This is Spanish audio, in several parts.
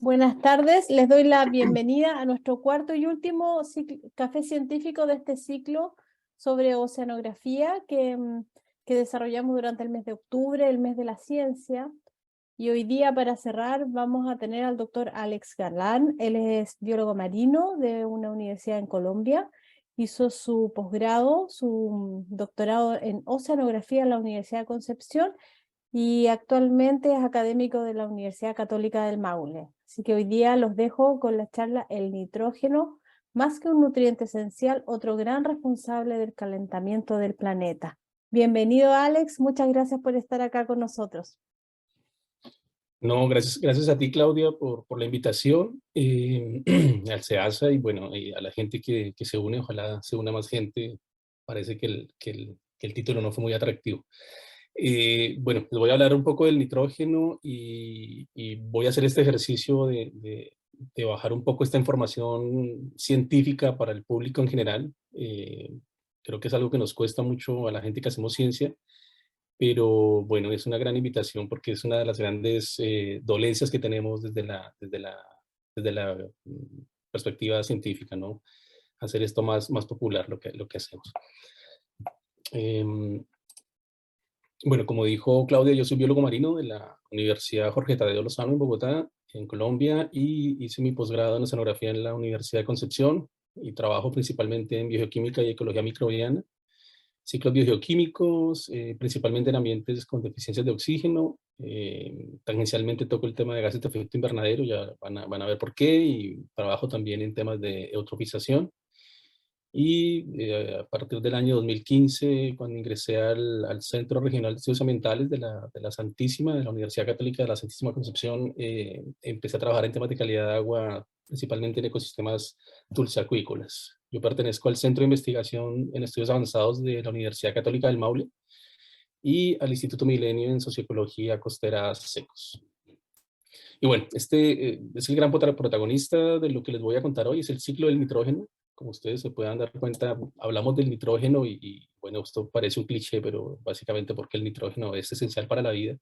Buenas tardes, les doy la bienvenida a nuestro cuarto y último café científico de este ciclo sobre oceanografía que desarrollamos durante el mes de octubre, el mes de la ciencia. Y hoy día, para cerrar, vamos a tener al doctor Alex Galán. Él es biólogo marino de una universidad en Colombia. Hizo su posgrado, su doctorado en oceanografía en la Universidad de Concepción y actualmente es académico de la Universidad Católica del Maule. Así que hoy día los dejo con la charla El nitrógeno, más que un nutriente esencial, otro gran responsable del calentamiento del planeta. Bienvenido, Alex, muchas gracias por estar acá con nosotros. No, gracias a ti, Claudia, por la invitación, al SEASA y bueno, a la gente que se une, ojalá se una más gente. Parece que el título no fue muy atractivo. Bueno, les voy a hablar un poco del nitrógeno y voy a hacer este ejercicio de bajar un poco esta información científica para el público en general. Creo que es algo que nos cuesta mucho a la gente que hacemos ciencia, pero bueno, es una gran invitación porque es una de las grandes dolencias que tenemos desde la perspectiva científica, ¿no? Hacer esto más popular, lo que hacemos. Bueno, como dijo Claudia, yo soy biólogo marino de la Universidad Jorge Tadeo Lozano en Bogotá, en Colombia, y hice mi posgrado en oceanografía en la Universidad de Concepción y trabajo principalmente en biogeoquímica y ecología microbiana, ciclos biogeoquímicos, principalmente en ambientes con deficiencias de oxígeno. Tangencialmente toco el tema de gases de efecto invernadero, ya van a ver por qué, y trabajo también en temas de eutrofización. Y a partir del año 2015, cuando ingresé al Centro Regional de Estudios Ambientales de la Santísima, de la Universidad Católica de la Santísima Concepción, empecé a trabajar en temas de calidad de agua, principalmente en ecosistemas dulceacuícolas. Yo pertenezco al Centro de Investigación en Estudios Avanzados de la Universidad Católica del Maule y al Instituto Milenio en Socioecología Costera Secos. Y bueno, este es el gran protagonista de lo que les voy a contar hoy, es el ciclo del nitrógeno. Como ustedes se puedan dar cuenta, hablamos del nitrógeno y bueno, esto parece un cliché, pero básicamente porque el nitrógeno es esencial para la vida.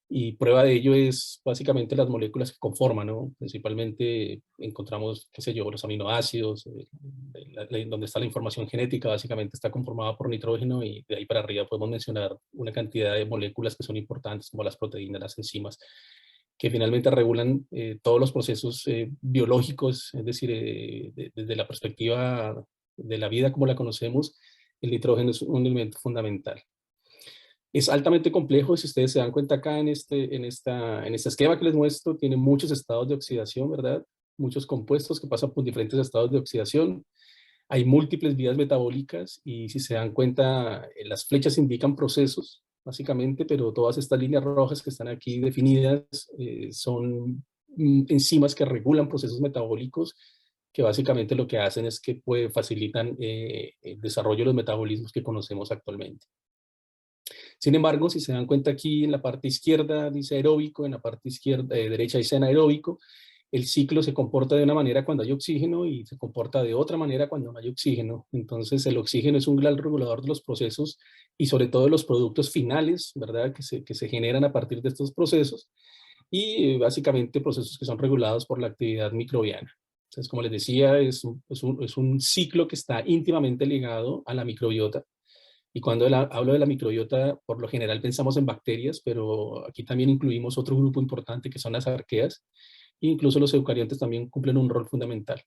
Y prueba de ello es básicamente las moléculas que conforman, ¿no? Principalmente encontramos, qué sé yo, los aminoácidos, donde está la información genética, básicamente está conformada por nitrógeno, y de ahí para arriba podemos mencionar una cantidad de moléculas que son importantes, como las proteínas, las enzimas, que finalmente regulan todos los procesos biológicos. Es decir, desde la perspectiva de la vida como la conocemos, el nitrógeno es un elemento fundamental. Es altamente complejo, si ustedes se dan cuenta acá en este esquema que les muestro, tiene muchos estados de oxidación, ¿verdad? Muchos compuestos que pasan por diferentes estados de oxidación. Hay múltiples vías metabólicas y si se dan cuenta, las flechas indican procesos, básicamente, pero todas estas líneas rojas que están aquí definidas son enzimas que regulan procesos metabólicos, que básicamente lo que hacen es que facilitan el desarrollo de los metabolismos que conocemos actualmente. Sin embargo, si se dan cuenta aquí en la parte izquierda dice aeróbico, en la parte derecha dice anaeróbico. El ciclo se comporta de una manera cuando hay oxígeno y se comporta de otra manera cuando no hay oxígeno. Entonces el oxígeno es un gran regulador de los procesos y sobre todo de los productos finales, ¿verdad? Que se generan a partir de estos procesos, y básicamente procesos que son regulados por la actividad microbiana. Entonces, como les decía, es un ciclo que está íntimamente ligado a la microbiota. Y cuando hablo de la microbiota, por lo general pensamos en bacterias, pero aquí también incluimos otro grupo importante que son las arqueas. E incluso los eucariontes también cumplen un rol fundamental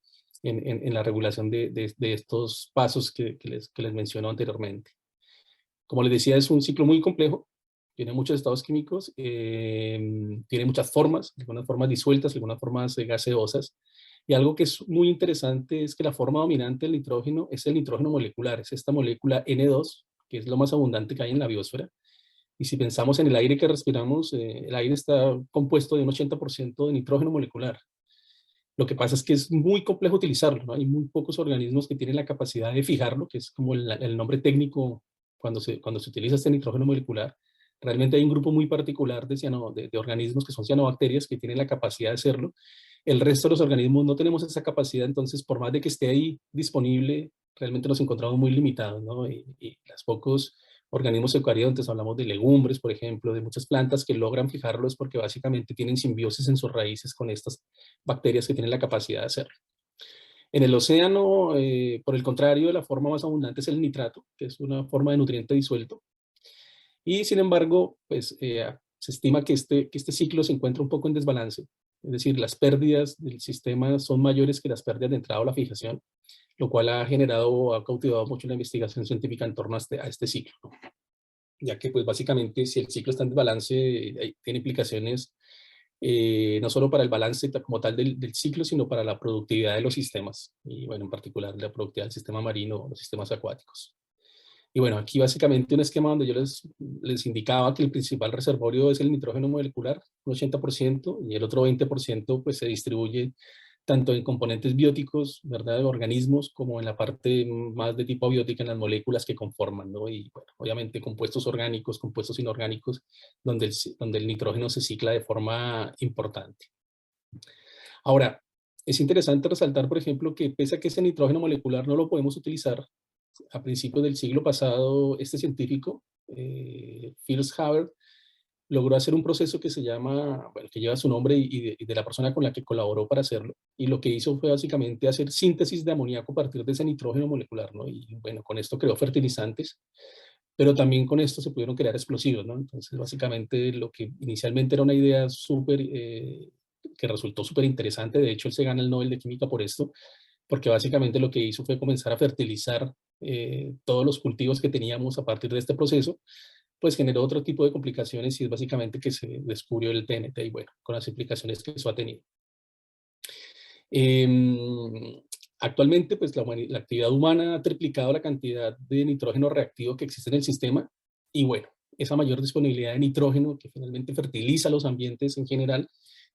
en la regulación de estos pasos que les menciono anteriormente. Como les decía, es un ciclo muy complejo, tiene muchos estados químicos, tiene muchas formas, algunas formas disueltas, algunas formas gaseosas. Y algo que es muy interesante es que la forma dominante del nitrógeno es el nitrógeno molecular, es esta molécula N2, que es lo más abundante que hay en la biosfera. Y si pensamos en el aire que respiramos, el aire está compuesto de un 80% de nitrógeno molecular. Lo que pasa es que es muy complejo utilizarlo, ¿no? Hay muy pocos organismos que tienen la capacidad de fijarlo, que es como el nombre técnico cuando se utiliza este nitrógeno molecular. Realmente hay un grupo muy particular de organismos que son cianobacterias que tienen la capacidad de hacerlo. El resto de los organismos no tenemos esa capacidad, entonces por más de que esté ahí disponible, realmente nos encontramos muy limitados, ¿no? Y los pocos organismos eucariontes, hablamos de legumbres, por ejemplo, de muchas plantas que logran fijarlo es porque básicamente tienen simbiosis en sus raíces con estas bacterias que tienen la capacidad de hacerlo. En el océano, por el contrario, la forma más abundante es el nitrato, que es una forma de nutriente disuelto. Y sin embargo, pues se estima que este ciclo se encuentra un poco en desbalance. Es decir, las pérdidas del sistema son mayores que las pérdidas de entrada o la fijación, lo cual ha generado, ha cautivado mucho la investigación científica en torno a este ciclo, ¿no? Ya que pues básicamente si el ciclo está en desbalance, tiene implicaciones no solo para el balance como tal del ciclo, sino para la productividad de los sistemas, y bueno, en particular la productividad del sistema marino, los sistemas acuáticos. Y bueno, aquí básicamente un esquema donde yo les indicaba que el principal reservorio es el nitrógeno molecular, un 80%, y el otro 20% pues se distribuye tanto en componentes bióticos, ¿verdad?, de organismos, como en la parte más de tipo abiótica en las moléculas que conforman, ¿no? Y bueno, obviamente compuestos orgánicos, compuestos inorgánicos, donde el nitrógeno se cicla de forma importante. Ahora, es interesante resaltar, por ejemplo, que pese a que ese nitrógeno molecular no lo podemos utilizar, a principios del siglo pasado, este científico, Fils Haber, logró hacer un proceso que se llama, bueno, que lleva su nombre y de la persona con la que colaboró para hacerlo. Y lo que hizo fue básicamente hacer síntesis de amoníaco a partir de ese nitrógeno molecular, ¿no? Y bueno, con esto creó fertilizantes, pero también con esto se pudieron crear explosivos, ¿no? Entonces, básicamente lo que inicialmente era una idea súper, que resultó súper interesante, de hecho él se gana el Nobel de Química por esto, porque básicamente lo que hizo fue comenzar a fertilizar todos los cultivos que teníamos a partir de este proceso, pues generó otro tipo de complicaciones y es básicamente que se descubrió el TNT y bueno, con las implicaciones que eso ha tenido. Actualmente, pues la actividad humana ha triplicado la cantidad de nitrógeno reactivo que existe en el sistema y bueno, esa mayor disponibilidad de nitrógeno que finalmente fertiliza los ambientes en general,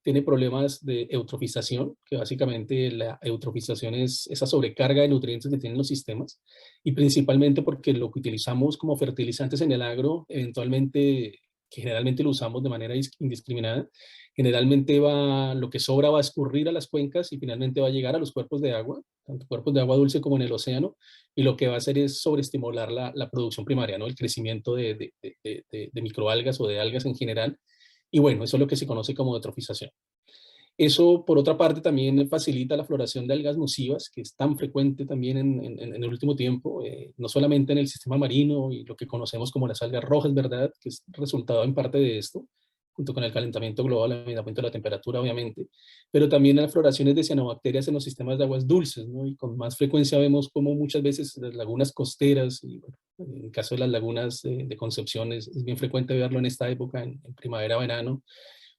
tiene problemas de eutrofización, que básicamente la eutrofización es esa sobrecarga de nutrientes que tienen los sistemas, y principalmente porque lo que utilizamos como fertilizantes en el agro, eventualmente, que generalmente lo usamos de manera indiscriminada, generalmente lo que sobra va a escurrir a las cuencas y finalmente va a llegar a los cuerpos de agua, tanto cuerpos de agua dulce como en el océano, y lo que va a hacer es sobreestimular la producción primaria, ¿no? El crecimiento de microalgas o de algas en general, y bueno, eso es lo que se conoce como eutrofización. Eso, por otra parte, también facilita la floración de algas nocivas, que es tan frecuente también en el último tiempo, no solamente en el sistema marino y lo que conocemos como las algas rojas, ¿verdad?, que es resultado en parte de esto, junto con el calentamiento global, el aumento de la temperatura, obviamente, pero también las floraciones de cianobacterias en los sistemas de aguas dulces, ¿no? Y con más frecuencia vemos como muchas veces las lagunas costeras, y bueno, en el caso de las lagunas de Concepción es bien frecuente verlo en esta época, en primavera, verano.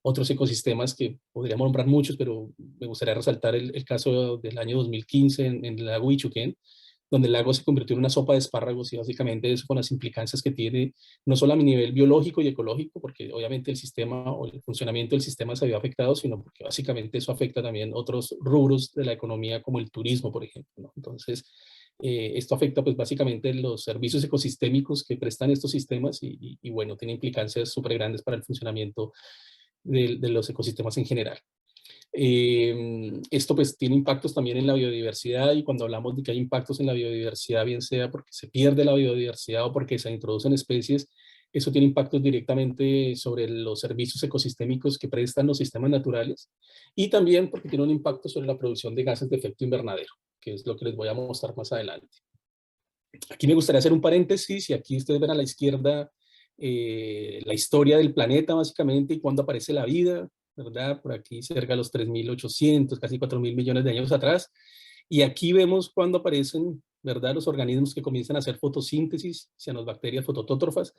Otros ecosistemas que podríamos nombrar muchos, pero me gustaría resaltar el caso del año 2015 en el lago Ichuquén, donde el lago se convirtió en una sopa de espárragos y básicamente eso con las implicancias que tiene, no solo a mi nivel biológico y ecológico, porque obviamente el sistema o el funcionamiento del sistema se vio afectado, sino porque básicamente eso afecta también otros rubros de la economía como el turismo, por ejemplo, ¿no? Entonces, esto afecta pues básicamente los servicios ecosistémicos que prestan estos sistemas y bueno, tiene implicancias súper grandes para el funcionamiento de los ecosistemas en general. Esto pues tiene impactos también en la biodiversidad y cuando hablamos de que hay impactos en la biodiversidad, bien sea porque se pierde la biodiversidad o porque se introducen especies, eso tiene impactos directamente sobre los servicios ecosistémicos que prestan los sistemas naturales y también porque tiene un impacto sobre la producción de gases de efecto invernadero, que es lo que les voy a mostrar más adelante. Aquí me gustaría hacer un paréntesis y aquí ustedes ven a la izquierda la historia del planeta básicamente y cuándo aparece la vida, ¿verdad? Por aquí cerca de los 3.800, casi 4.000 millones de años atrás. Y aquí vemos cuándo aparecen, ¿verdad?, los organismos que comienzan a hacer fotosíntesis, cianobacterias fototótrofas.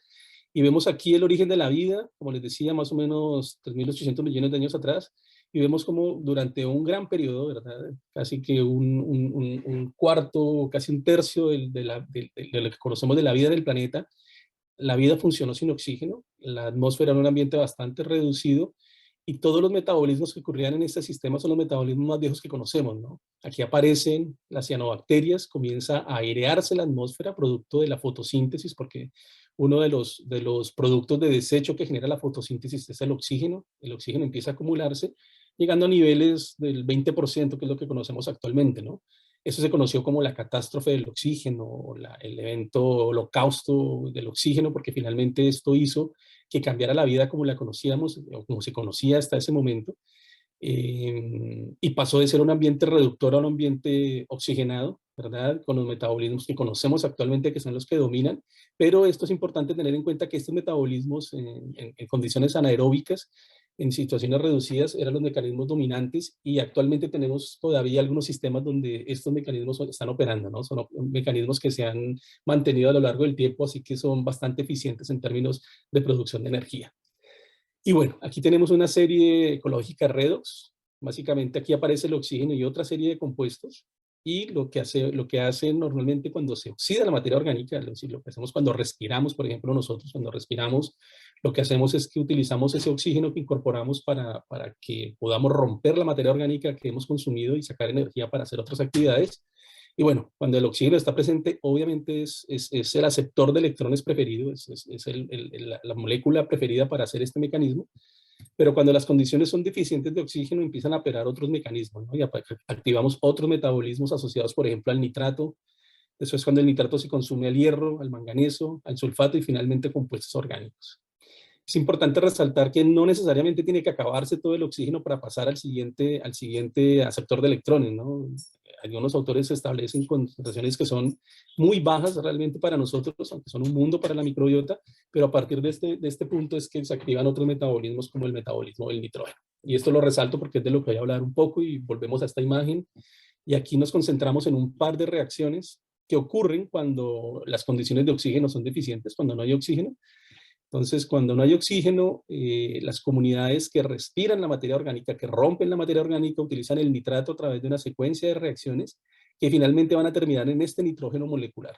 Y vemos aquí el origen de la vida, como les decía, más o menos 3.800 millones de años atrás. Y vemos como durante un gran periodo, ¿verdad?, casi que un cuarto, casi un tercio de lo que conocemos de la vida del planeta, la vida funcionó sin oxígeno, la atmósfera era un ambiente bastante reducido y todos los metabolismos que ocurrían en este sistema son los metabolismos más viejos que conocemos, ¿no? Aquí aparecen las cianobacterias, comienza a airearse la atmósfera producto de la fotosíntesis, porque uno de los productos de desecho que genera la fotosíntesis es el oxígeno empieza a acumularse, llegando a niveles del 20%, que es lo que conocemos actualmente, ¿no? Eso se conoció como la catástrofe del oxígeno, o el evento holocausto del oxígeno, porque finalmente esto hizo que cambiara la vida como la conocíamos, o como se conocía hasta ese momento, y pasó de ser un ambiente reductor a un ambiente oxigenado, ¿verdad? Con los metabolismos que conocemos actualmente, que son los que dominan, pero esto es importante tener en cuenta que estos metabolismos en condiciones anaeróbicas, en situaciones reducidas, eran los mecanismos dominantes, y actualmente tenemos todavía algunos sistemas donde estos mecanismos están operando, ¿no? Son mecanismos que se han mantenido a lo largo del tiempo, así que son bastante eficientes en términos de producción de energía. Y bueno, aquí tenemos una serie ecológica redox. Básicamente aquí aparece el oxígeno y otra serie de compuestos. Y lo que hace normalmente cuando se oxida la materia orgánica, es decir, lo que hacemos cuando respiramos, por ejemplo, nosotros cuando respiramos, lo que hacemos es que utilizamos ese oxígeno que incorporamos para que podamos romper la materia orgánica que hemos consumido y sacar energía para hacer otras actividades. Y bueno, cuando el oxígeno está presente, obviamente es el aceptor de electrones preferido, es la molécula preferida para hacer este mecanismo, pero cuando las condiciones son deficientes de oxígeno empiezan a operar otros mecanismos, ¿no? Y activamos otros metabolismos asociados, por ejemplo, al nitrato. Eso es cuando el nitrato se consume al hierro, al manganeso, al sulfato y finalmente compuestos orgánicos. Es importante resaltar que no necesariamente tiene que acabarse todo el oxígeno para pasar al siguiente aceptor de electrones, ¿no? Algunos autores establecen concentraciones que son muy bajas realmente para nosotros, aunque son un mundo para la microbiota, pero a partir de este punto es que se activan otros metabolismos como el metabolismo del nitrógeno. Y esto lo resalto porque es de lo que voy a hablar un poco, y volvemos a esta imagen. Y aquí nos concentramos en un par de reacciones que ocurren cuando las condiciones de oxígeno son deficientes, cuando no hay oxígeno. Entonces, cuando no hay oxígeno, las comunidades que respiran la materia orgánica, que rompen la materia orgánica, utilizan el nitrato a través de una secuencia de reacciones que finalmente van a terminar en este nitrógeno molecular.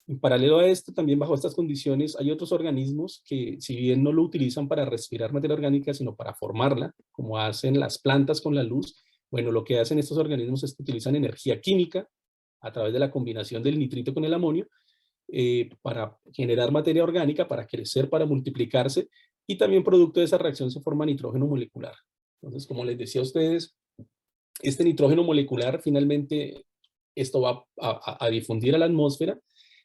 En paralelo a esto, también bajo estas condiciones, hay otros organismos que, si bien no lo utilizan para respirar materia orgánica, sino para formarla, como hacen las plantas con la luz, bueno, lo que hacen estos organismos es que utilizan energía química a través de la combinación del nitrito con el amonio, para generar materia orgánica, para crecer, para multiplicarse, y también producto de esa reacción se forma nitrógeno molecular. Entonces, como les decía a ustedes, este nitrógeno molecular finalmente esto va a difundir a la atmósfera,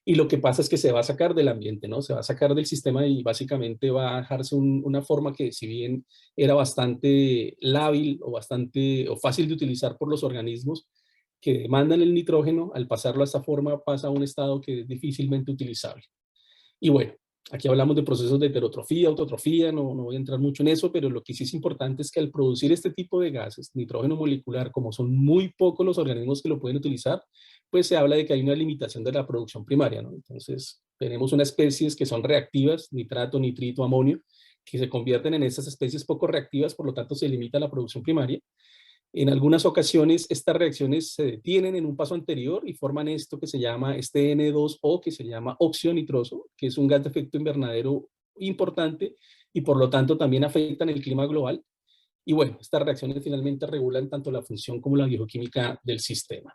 y lo que pasa es que se va a sacar del ambiente, ¿no? Se va a sacar del sistema y básicamente va a dejarse una forma que, si bien era bastante lábil o fácil de utilizar por los organismos que demandan el nitrógeno, al pasarlo a esta forma pasa a un estado que es difícilmente utilizable. Y bueno, aquí hablamos de procesos de heterotrofía, autotrofía, no voy a entrar mucho en eso, pero lo que sí es importante es que al producir este tipo de gases, nitrógeno molecular, como son muy pocos los organismos que lo pueden utilizar, pues se habla de que hay una limitación de la producción primaria, ¿no? Entonces, tenemos unas especies que son reactivas, nitrato, nitrito, amonio, que se convierten en estas especies poco reactivas, por lo tanto se limita la producción primaria. En algunas ocasiones estas reacciones se detienen en un paso anterior y forman esto que se llama este N2O, que se llama óxido nitroso, que es un gas de efecto invernadero importante y por lo tanto también afectan el clima global. Y bueno, estas reacciones finalmente regulan tanto la función como la bioquímica del sistema.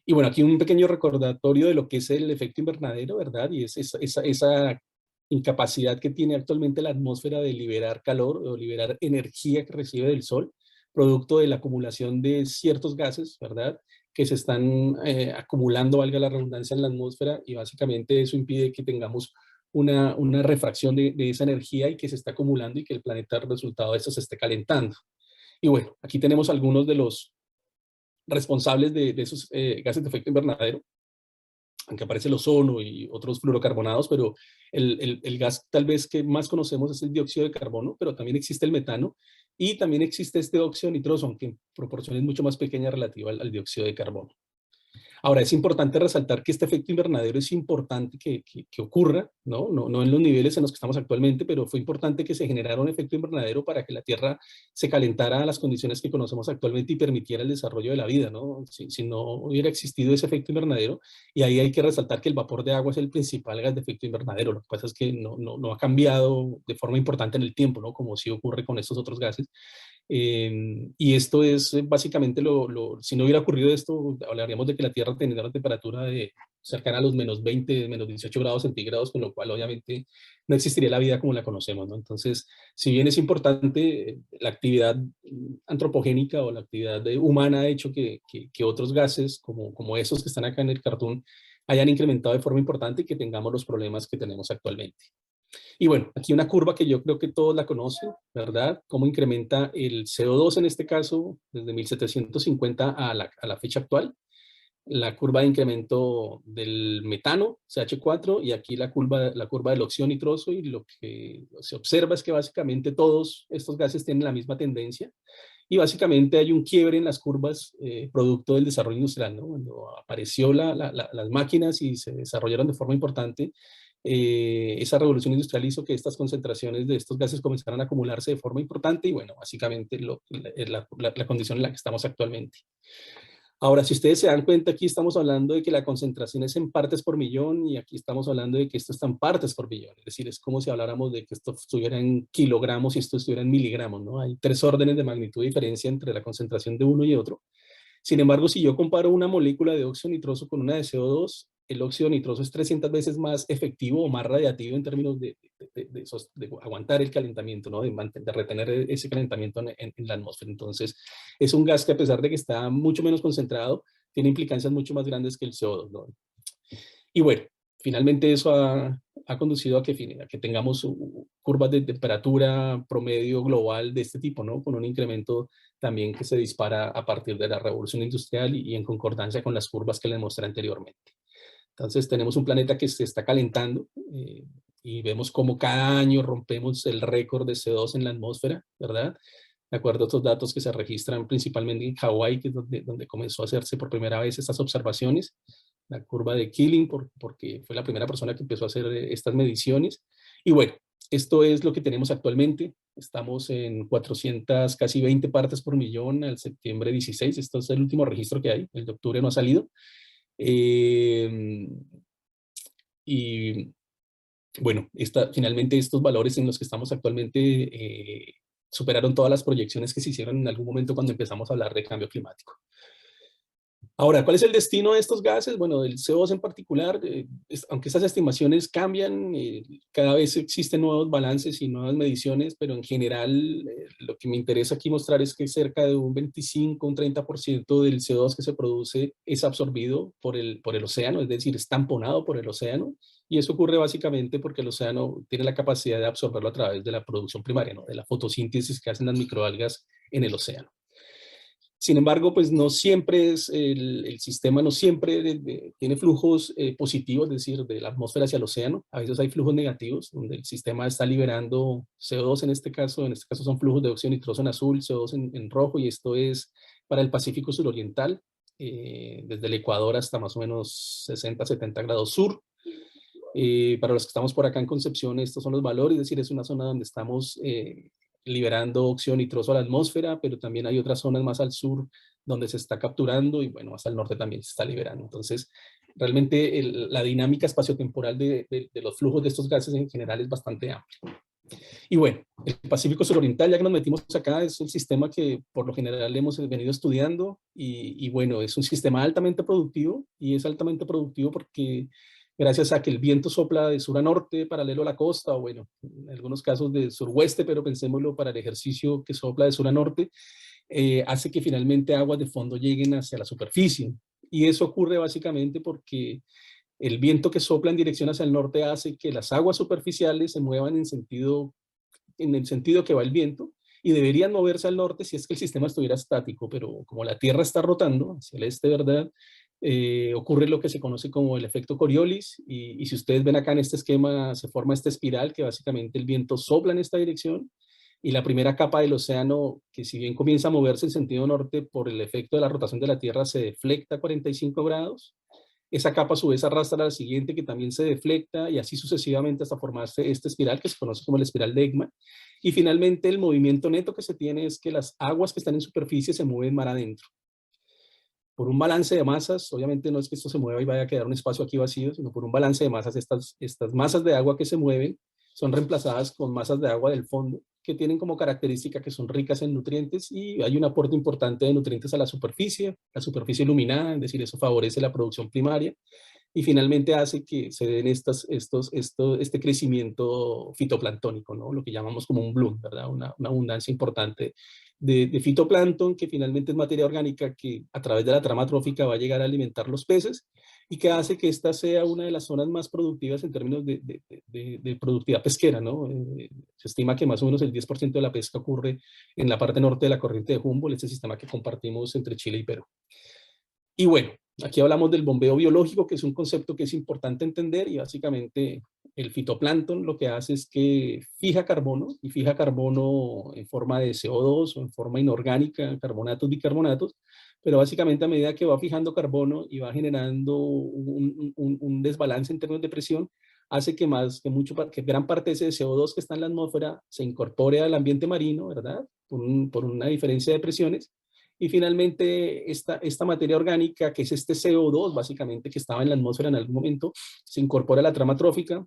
Y bueno, aquí un pequeño recordatorio de lo que es el efecto invernadero, ¿verdad? Y es esa incapacidad que tiene actualmente la atmósfera de liberar calor o liberar energía que recibe del sol, producto de la acumulación de ciertos gases, ¿verdad? Que se están acumulando, valga la redundancia, en la atmósfera, y básicamente eso impide que tengamos una refracción de esa energía y que se está acumulando y que el planeta, resultado de eso, se esté calentando. Y bueno, aquí tenemos algunos de los responsables de esos gases de efecto invernadero, aunque aparece el ozono y otros fluorocarbonados, pero el gas tal vez que más conocemos es el dióxido de carbono, pero también existe el metano y también existe este óxido nitroso, aunque en proporciones mucho más pequeñas relativa al dióxido de carbono. Ahora, es importante resaltar que este efecto invernadero es importante que ocurra, ¿no? En los niveles en los que estamos actualmente, pero fue importante que se generara un efecto invernadero para que la Tierra se calentara a las condiciones que conocemos actualmente y permitiera el desarrollo de la vida, ¿no? Si no hubiera existido ese efecto invernadero, y ahí hay que resaltar que el vapor de agua es el principal gas de efecto invernadero. Lo que pasa es que no ha cambiado de forma importante en el tiempo, ¿no? Como sí ocurre con estos otros gases. Y esto es básicamente si no hubiera ocurrido esto, hablaríamos de que la Tierra tendría una temperatura de cercana a los -20, -18 grados centígrados, con lo cual obviamente no existiría la vida como la conocemos, ¿no? Entonces, si bien es importante, la actividad antropogénica o la actividad humana ha hecho que otros gases, como esos que están acá en el cartoon, hayan incrementado de forma importante y que tengamos los problemas que tenemos actualmente. Y bueno, aquí una curva que yo creo que todos la conocen, ¿verdad? Cómo incrementa el CO2 en este caso desde 1750 a la fecha actual. La curva de incremento del metano, CH4, y aquí la curva del óxido nitroso, y lo que se observa es que básicamente todos estos gases tienen la misma tendencia, y básicamente hay un quiebre en las curvas producto del desarrollo industrial, ¿no? Cuando apareció las máquinas y se desarrollaron de forma importante, esa revolución industrial hizo que estas concentraciones de estos gases comenzaran a acumularse de forma importante, y bueno, básicamente la condición en la que estamos actualmente. Ahora, si ustedes se dan cuenta, aquí estamos hablando de que la concentración es en partes por millón, y aquí estamos hablando de que esto está en partes por billón. Es decir, es como si habláramos de que esto estuviera en kilogramos y esto estuviera en miligramos, ¿no? Hay 3 órdenes de magnitud de diferencia entre la concentración de uno y otro. Sin embargo, si yo comparo una molécula de óxido nitroso con una de CO2, el óxido nitroso es 300 veces más efectivo o más radiactivo en términos de aguantar el calentamiento, ¿no? De retener ese calentamiento en la atmósfera. Entonces, es un gas que, a pesar de que está mucho menos concentrado, tiene implicancias mucho más grandes que el CO2, ¿no? Y bueno, finalmente eso ha conducido a que tengamos curvas de temperatura promedio global de este tipo, ¿no? Con un incremento también que se dispara a partir de la revolución industrial y en concordancia con las curvas que les mostré anteriormente. Entonces tenemos un planeta que se está calentando, y vemos cómo cada año rompemos el récord de CO2 en la atmósfera, ¿verdad? De acuerdo a estos datos que se registran principalmente en Hawái, que es donde comenzó a hacerse por primera vez estas observaciones, la curva de Killing, porque fue la primera persona que empezó a hacer estas mediciones. Y bueno, esto es lo que tenemos actualmente. Estamos en 400, casi 20 partes por millón al septiembre 16. Esto es el último registro que hay. El de octubre no ha salido. Y bueno, finalmente estos valores en los que estamos actualmente superaron todas las proyecciones que se hicieron en algún momento cuando empezamos a hablar de cambio climático. Ahora, ¿cuál es el destino de estos gases? Bueno, del CO2 en particular, aunque estas estimaciones cambian, cada vez existen nuevos balances y nuevas mediciones, pero en general lo que me interesa aquí mostrar es que cerca de un 25, un 30% del CO2 que se produce es absorbido por el océano, es decir, es tamponado por el océano, y eso ocurre básicamente porque el océano tiene la capacidad de absorberlo a través de la producción primaria, ¿no? De la fotosíntesis que hacen las microalgas en el océano. Sin embargo, pues no siempre el sistema no siempre tiene flujos positivos, es decir, de la atmósfera hacia el océano. A veces hay flujos negativos, donde el sistema está liberando CO2 en este caso son flujos de óxido nitroso en azul, CO2 en rojo, y esto es para el Pacífico suroriental, desde el Ecuador hasta más o menos 60, 70 grados sur. Para los que estamos por acá en Concepción, estos son los valores, es decir, es una zona donde estamos liberando óxido nitroso a la atmósfera, pero también hay otras zonas más al sur donde se está capturando, y bueno, más al norte también se está liberando. Entonces, realmente la dinámica espaciotemporal de los flujos de estos gases en general es bastante amplia. Y bueno, el Pacífico suroriental, ya que nos metimos acá, es un sistema que por lo general hemos venido estudiando, y bueno, es un sistema altamente productivo, y es altamente productivo porque gracias a que el viento sopla de sur a norte, paralelo a la costa, o bueno, en algunos casos de suroeste, pero pensémoslo para el ejercicio que sopla de sur a norte, hace que finalmente aguas de fondo lleguen hacia la superficie. Y eso ocurre básicamente porque el viento que sopla en dirección hacia el norte hace que las aguas superficiales se muevan en el sentido que va el viento, y deberían moverse al norte si es que el sistema estuviera estático, pero como la Tierra está rotando hacia el este, ¿verdad? Ocurre lo que se conoce como el efecto Coriolis, y si ustedes ven acá en este esquema, se forma esta espiral que básicamente el viento sopla en esta dirección, y la primera capa del océano, que si bien comienza a moverse en sentido norte por el efecto de la rotación de la Tierra, se deflecta a 45 grados. Esa capa a su vez arrastra a la siguiente, que también se deflecta, y así sucesivamente hasta formarse esta espiral que se conoce como la espiral de Ekman. Y finalmente el movimiento neto que se tiene es que las aguas que están en superficie se mueven mar adentro. Por un balance de masas, obviamente no es que esto se mueva y vaya a quedar un espacio aquí vacío, sino por un balance de masas, estas masas de agua que se mueven son reemplazadas con masas de agua del fondo, que tienen como característica que son ricas en nutrientes, y hay un aporte importante de nutrientes a la superficie iluminada, es decir, eso favorece la producción primaria. y finalmente hace que se den este crecimiento fitoplanctónico, ¿no? Lo que llamamos como un bloom, ¿verdad? Una abundancia importante de fitoplancton, que finalmente es materia orgánica que a través de la trama trófica va a llegar a alimentar los peces y que hace que esta sea una de las zonas más productivas en términos de productividad pesquera, ¿no? Se estima que más o menos el 10% de la pesca ocurre en la parte norte de la corriente de Humboldt, este sistema que compartimos entre Chile y Perú. Y bueno, aquí hablamos del bombeo biológico, que es un concepto que es importante entender, y básicamente el fitoplancton lo que hace es que fija carbono, y fija carbono en forma de CO2 o en forma inorgánica, carbonatos, bicarbonatos, pero básicamente a medida que va fijando carbono y va generando un desbalance en términos de presión, hace que gran parte de ese CO2 que está en la atmósfera se incorpore al ambiente marino, ¿verdad? Por una diferencia de presiones. Y finalmente, esta materia orgánica, que es este CO2, básicamente, que estaba en la atmósfera en algún momento, se incorpora a la trama trófica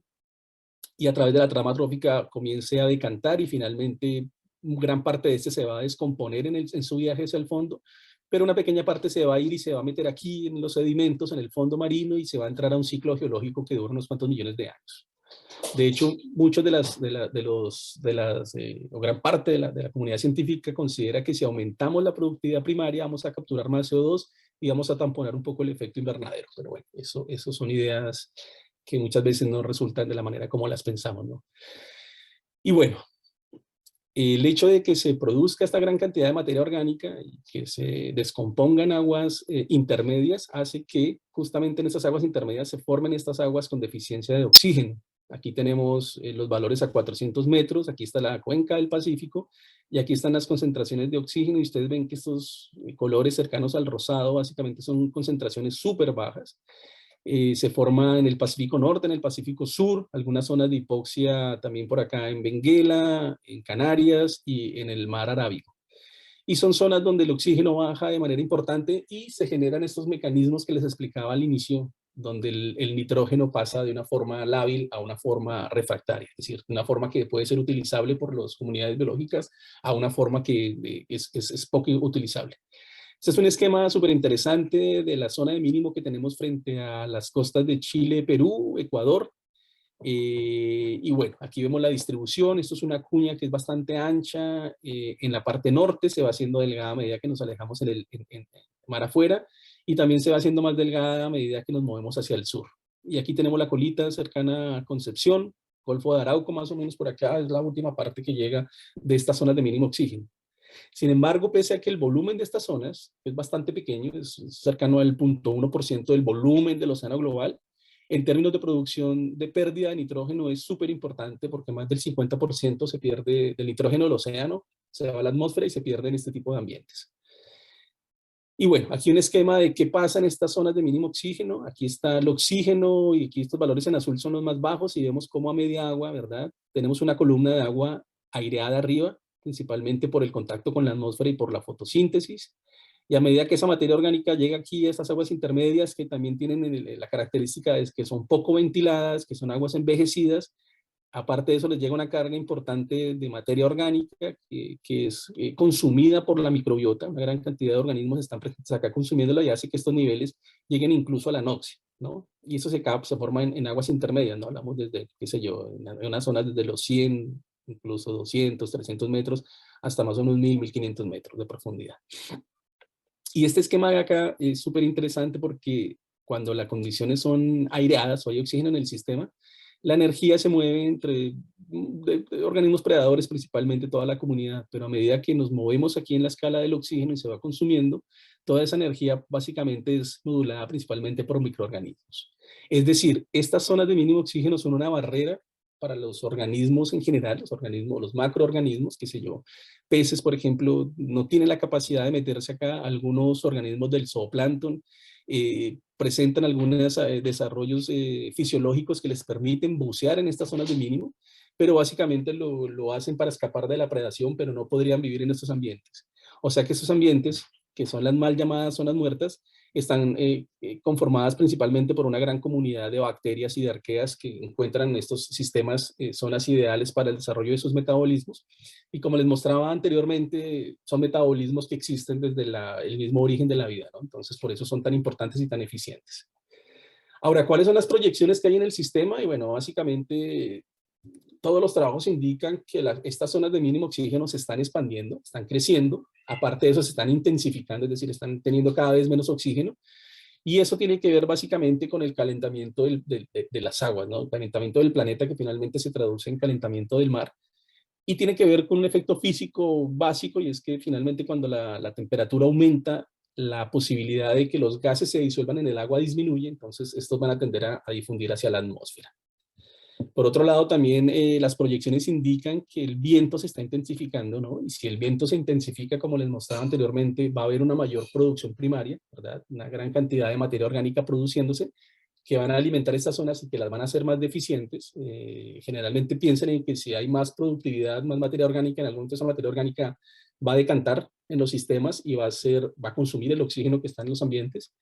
y a través de la trama trófica comience a decantar y finalmente gran parte de este se va a descomponer en su viaje hacia el fondo, pero una pequeña parte se va a ir y se va a meter aquí en los sedimentos, en el fondo marino, y se va a entrar a un ciclo geológico que dura unos cuantos millones de años. De hecho, muchos o gran parte de la comunidad científica considera que si aumentamos la productividad primaria vamos a capturar más CO2 y vamos a tamponar un poco el efecto invernadero. Pero bueno, eso son ideas que muchas veces no resultan de la manera como las pensamos, ¿no? Y bueno, el hecho de que se produzca esta gran cantidad de materia orgánica y que se descompongan aguas intermedias hace que justamente en estas aguas intermedias se formen estas aguas con deficiencia de oxígeno. Aquí tenemos los valores a 400 metros, aquí está la cuenca del Pacífico y aquí están las concentraciones de oxígeno y ustedes ven que estos colores cercanos al rosado básicamente son concentraciones súper bajas. Se forma en el Pacífico Norte, en el Pacífico Sur, algunas zonas de hipoxia también por acá en Benguela, en Canarias y en el Mar Arábigo. Y son zonas donde el oxígeno baja de manera importante y se generan estos mecanismos que les explicaba al inicio, donde el nitrógeno pasa de una forma lábil a una forma refractaria, es decir, una forma que puede ser utilizable por las comunidades biológicas a una forma que es poco utilizable. Este es un esquema súper interesante de la zona de mínimo que tenemos frente a las costas de Chile, Perú, Ecuador. Y bueno, aquí vemos la distribución. Esto es una cuña que es bastante ancha. En la parte norte se va haciendo delgada a medida que nos alejamos en mar afuera. Y también se va haciendo más delgada a medida que nos movemos hacia el sur. Y aquí tenemos la colita cercana a Concepción, Golfo de Arauco, más o menos por acá. Es la última parte que llega de estas zonas de mínimo oxígeno. Sin embargo, pese a que el volumen de estas zonas es bastante pequeño, es cercano al 0.1% del volumen del océano global, en términos de producción de pérdida de nitrógeno es súper importante porque más del 50% se pierde del nitrógeno del océano, se va a la atmósfera y se pierde en este tipo de ambientes. Y bueno, aquí un esquema de qué pasa en estas zonas de mínimo oxígeno. Aquí está el oxígeno y aquí estos valores en azul son los más bajos y vemos cómo a media agua, ¿verdad? Tenemos una columna de agua aireada arriba, principalmente por el contacto con la atmósfera y por la fotosíntesis. Y a medida que esa materia orgánica llega aquí a estas aguas intermedias que también tienen la característica de que son poco ventiladas, que son aguas envejecidas, aparte de eso les llega una carga importante de materia orgánica que es consumida por la microbiota, una gran cantidad de organismos están presentes acá consumiéndola y hace que estos niveles lleguen incluso a la anoxia, ¿no? Y eso se forma en aguas intermedias, ¿no? Hablamos desde, qué sé yo, en una zona desde los 100, incluso 200, 300 metros, hasta más o menos 1000, 1500 metros de profundidad. Y este esquema de acá es súper interesante porque cuando las condiciones son aireadas o hay oxígeno en el sistema, la energía se mueve entre de organismos predadores, principalmente toda la comunidad, pero a medida que nos movemos aquí en la escala del oxígeno y se va consumiendo, toda esa energía básicamente es modulada principalmente por microorganismos. Es decir, estas zonas de mínimo oxígeno son una barrera para los organismos en general, los organismos, los macroorganismos, qué sé yo, peces, por ejemplo, no tienen la capacidad de meterse acá. Algunos organismos del zooplancton presentan algunos desarrollos fisiológicos que les permiten bucear en estas zonas de mínimo, pero básicamente lo hacen para escapar de la predación, pero no podrían vivir en estos ambientes. O sea que estos ambientes, que son las mal llamadas zonas muertas, están conformadas principalmente por una gran comunidad de bacterias y de arqueas que encuentran en estos sistemas zonas ideales para el desarrollo de sus metabolismos. Y como les mostraba anteriormente, son metabolismos que existen desde el mismo origen de la vida, ¿no? Entonces, por eso son tan importantes y tan eficientes. Ahora, ¿cuáles son las proyecciones que hay en el sistema? Y bueno, básicamente todos los trabajos indican que estas zonas de mínimo oxígeno se están expandiendo, están creciendo, aparte de eso se están intensificando, es decir, están teniendo cada vez menos oxígeno, y eso tiene que ver básicamente con el calentamiento de las aguas, ¿no? El calentamiento del planeta que finalmente se traduce en calentamiento del mar, y tiene que ver con un efecto físico básico, y es que finalmente cuando la temperatura aumenta, la posibilidad de que los gases se disuelvan en el agua disminuye, entonces estos van a tender a difundir hacia la atmósfera. Por otro lado, también las proyecciones indican que el viento se está intensificando, ¿no? Y si el viento se intensifica, como les mostraba anteriormente, va a haber una mayor producción primaria, ¿verdad? Una gran cantidad de materia orgánica produciéndose, que van a alimentar estas zonas y que las van a hacer más deficientes. Generalmente piensan en que si hay más productividad, más materia orgánica, en algún momento esa materia orgánica va a decantar en los sistemas y va a consumir el oxígeno que está en los ambientes.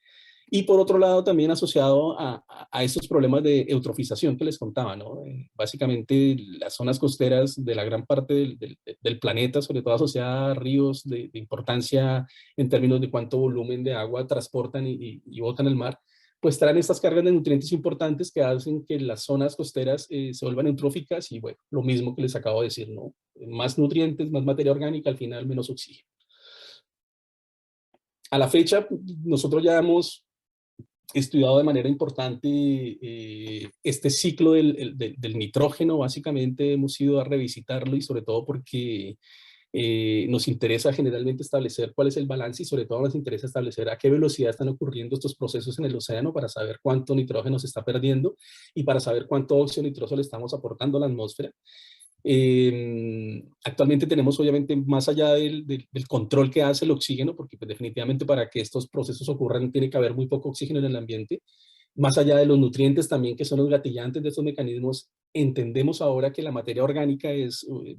Y por otro lado, también asociado a estos problemas de eutrofización que les contaba, ¿no? Básicamente, las zonas costeras de la gran parte del planeta, sobre todo asociadas a ríos de importancia en términos de cuánto volumen de agua transportan y botan al mar, pues traen estas cargas de nutrientes importantes que hacen que las zonas costeras se vuelvan eutróficas y, bueno, lo mismo que les acabo de decir, ¿no? Más nutrientes, más materia orgánica, al final menos oxígeno. A la fecha, nosotros ya hemos estudiado de manera importante este ciclo del nitrógeno. Básicamente hemos ido a revisitarlo y sobre todo porque nos interesa generalmente establecer cuál es el balance y sobre todo nos interesa establecer a qué velocidad están ocurriendo estos procesos en el océano para saber cuánto nitrógeno se está perdiendo y para saber cuánto óxido nitroso le estamos aportando a la atmósfera. Actualmente tenemos obviamente más allá del control que hace el oxígeno, porque pues, definitivamente para que estos procesos ocurran tiene que haber muy poco oxígeno en el ambiente, más allá de los nutrientes también que son los gatillantes de estos mecanismos, entendemos ahora que la materia orgánica de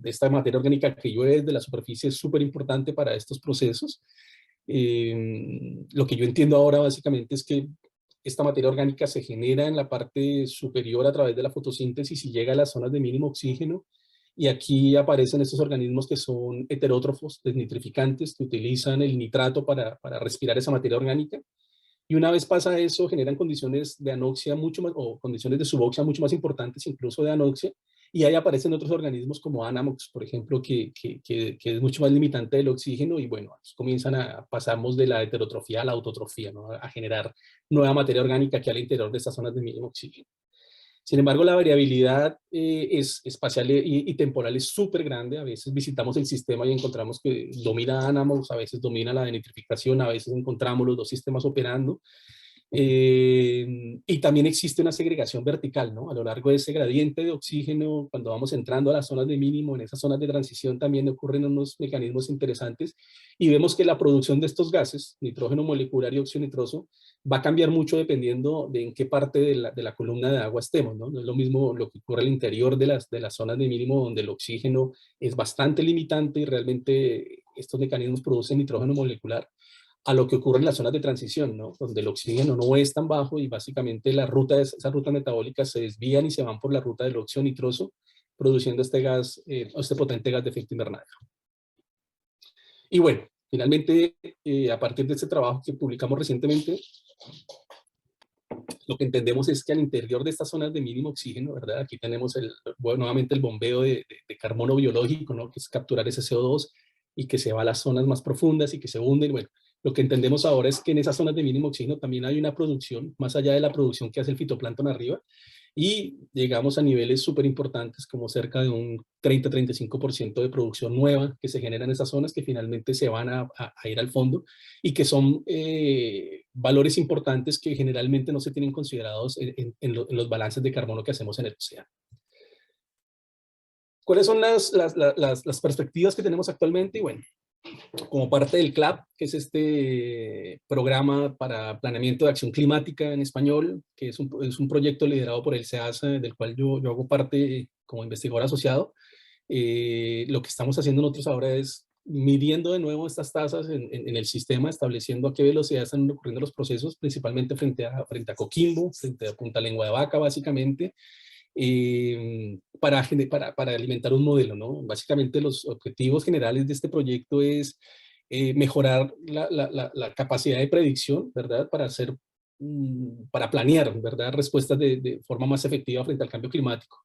esta materia orgánica que llueve desde la superficie es súper importante para estos procesos. Lo que yo entiendo ahora básicamente es que esta materia orgánica se genera en la parte superior a través de la fotosíntesis y llega a las zonas de mínimo oxígeno. Y aquí aparecen estos organismos que son heterótrofos, desnitrificantes, que utilizan el nitrato para respirar esa materia orgánica. Y una vez pasa eso, generan condiciones de anoxia mucho más, o condiciones de suboxia mucho más importantes, incluso de anoxia. Y ahí aparecen otros organismos como Anamox, por ejemplo, que es mucho más limitante del oxígeno. Y bueno, pasamos de la heterotrofia a la autotrofia, ¿no? A generar nueva materia orgánica aquí al interior de estas zonas de mínimo oxígeno. Sin embargo, la variabilidad espacial y temporal es súper grande. A veces visitamos el sistema y encontramos que domina Anamox, a veces domina la denitrificación, a veces encontramos los dos sistemas operando. Y también existe una segregación vertical, ¿no? A lo largo de ese gradiente de oxígeno, cuando vamos entrando a las zonas de mínimo, en esas zonas de transición también ocurren unos mecanismos interesantes y vemos que la producción de estos gases, nitrógeno molecular y óxido nitroso, va a cambiar mucho dependiendo de en qué parte de la columna de agua estemos, ¿no? No es lo mismo lo que ocurre al interior de las zonas de mínimo, donde el oxígeno es bastante limitante y realmente estos mecanismos producen nitrógeno molecular, a lo que ocurre en las zonas de transición, ¿no? Donde el oxígeno no es tan bajo y básicamente esas rutas metabólicas se desvían y se van por la ruta del óxido nitroso, produciendo este gas, este potente gas de efecto invernadero. Y bueno, finalmente, a partir de este trabajo que publicamos recientemente, lo que entendemos es que al interior de estas zonas de mínimo oxígeno, ¿verdad? Aquí tenemos nuevamente el bombeo de carbono biológico, ¿no? Que es capturar ese CO2 y que se va a las zonas más profundas y que se hunden. Bueno, lo que entendemos ahora es que en esas zonas de mínimo oxígeno también hay una producción, más allá de la producción que hace el fitoplancton arriba, y llegamos a niveles súper importantes, como cerca de un 30-35% de producción nueva que se genera en esas zonas que finalmente se van a ir al fondo y que son valores importantes que generalmente no se tienen considerados en los balances de carbono que hacemos en el océano. ¿Cuáles son las perspectivas que tenemos actualmente? Y bueno, como parte del CLAP, que es este programa para planeamiento de acción climática en español, que es un proyecto liderado por el SEASA, del cual yo hago parte como investigador asociado. Lo que estamos haciendo nosotros ahora es midiendo de nuevo estas tasas en el sistema, estableciendo a qué velocidad están ocurriendo los procesos, principalmente frente a Coquimbo, frente a Punta Lengua de Vaca, básicamente, para alimentar un modelo, ¿no? Básicamente los objetivos generales de este proyecto es mejorar la capacidad de predicción, ¿verdad? Para hacer para planear, ¿verdad?, respuestas de forma más efectiva frente al cambio climático.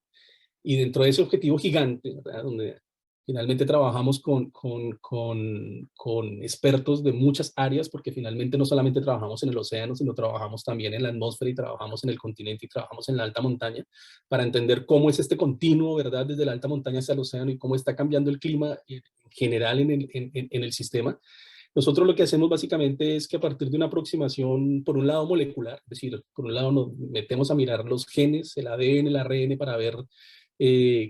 Y dentro de ese objetivo gigante, ¿verdad?, donde finalmente trabajamos con expertos de muchas áreas, porque finalmente no solamente trabajamos en el océano, sino trabajamos también en la atmósfera y trabajamos en el continente y trabajamos en la alta montaña, para entender cómo es este continuo, ¿verdad?, desde la alta montaña hacia el océano y cómo está cambiando el clima en general en el sistema. Nosotros lo que hacemos básicamente es que a partir de una aproximación, por un lado molecular, es decir, por un lado nos metemos a mirar los genes, el ADN, el ARN, para ver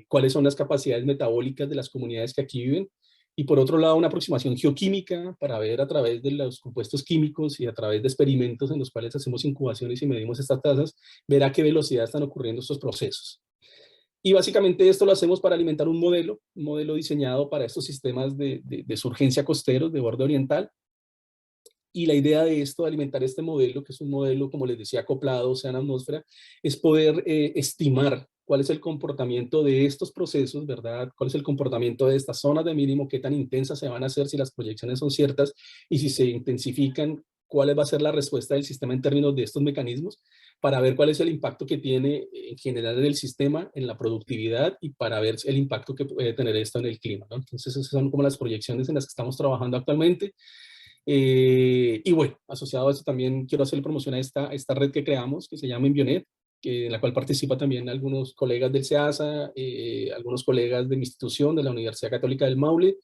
cuáles son las capacidades metabólicas de las comunidades que aquí viven, y por otro lado una aproximación geoquímica para ver a través de los compuestos químicos y a través de experimentos en los cuales hacemos incubaciones y medimos estas tasas, ver a qué velocidad están ocurriendo estos procesos. Y básicamente esto lo hacemos para alimentar un modelo diseñado para estos sistemas de surgencia costeros de borde oriental. Y la idea de esto, de alimentar este modelo, que es un modelo, como les decía, acoplado océano-atmósfera, es poder estimar cuál es el comportamiento de estos procesos, ¿verdad? Cuál es el comportamiento de estas zonas de mínimo, qué tan intensas se van a hacer si las proyecciones son ciertas, y si se intensifican, cuál va a ser la respuesta del sistema en términos de estos mecanismos, para ver cuál es el impacto que tiene en general en el sistema, en la productividad, y para ver el impacto que puede tener esto en el clima, ¿no? Entonces esas son como las proyecciones en las que estamos trabajando actualmente. Y bueno, asociado a esto también quiero hacer promoción a esta red que creamos, que se llama Envionet, en la cual participa también algunos colegas del SEASA, algunos colegas de mi institución, de la Universidad Católica del Maule.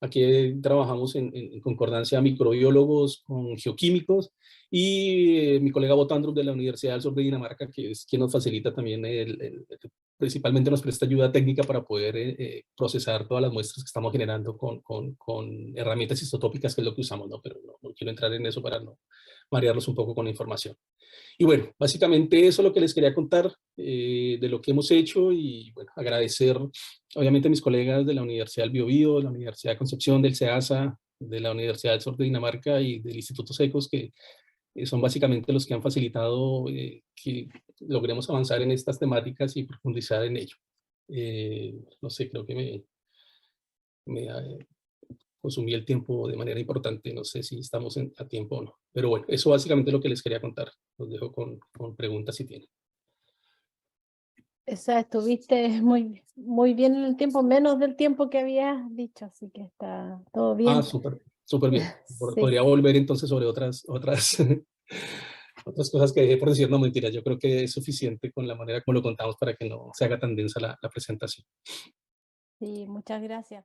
Aquí trabajamos en concordancia microbiólogos con geoquímicos, y mi colega Botandrup de la Universidad del Sur de Dinamarca, que es quien nos facilita también, principalmente nos presta ayuda técnica para poder procesar todas las muestras que estamos generando con herramientas isotópicas, que es lo que usamos, ¿no? Pero no quiero entrar en eso para no marearlos un poco con la información. Y bueno, básicamente eso es lo que les quería contar de lo que hemos hecho, y bueno, agradecer obviamente a mis colegas de la Universidad del Biobío, de la Universidad de Concepción, del SEASA, de la Universidad del Sur de Dinamarca y del Instituto Secos, que son básicamente los que han facilitado que logremos avanzar en estas temáticas y profundizar en ello. No sé, creo que me consumí el tiempo de manera importante, no sé si estamos a tiempo o no. Pero bueno, eso básicamente es lo que les quería contar. Los dejo con preguntas si tienen. Esa estuviste muy bien en el tiempo, menos del tiempo que habías dicho, así que está todo bien. Súper bien. Sí, Podría volver entonces sobre otras otras cosas que dejé por decir. No, mentira, yo creo que es suficiente con la manera como lo contamos para que no se haga tan densa la presentación. sí, muchas gracias.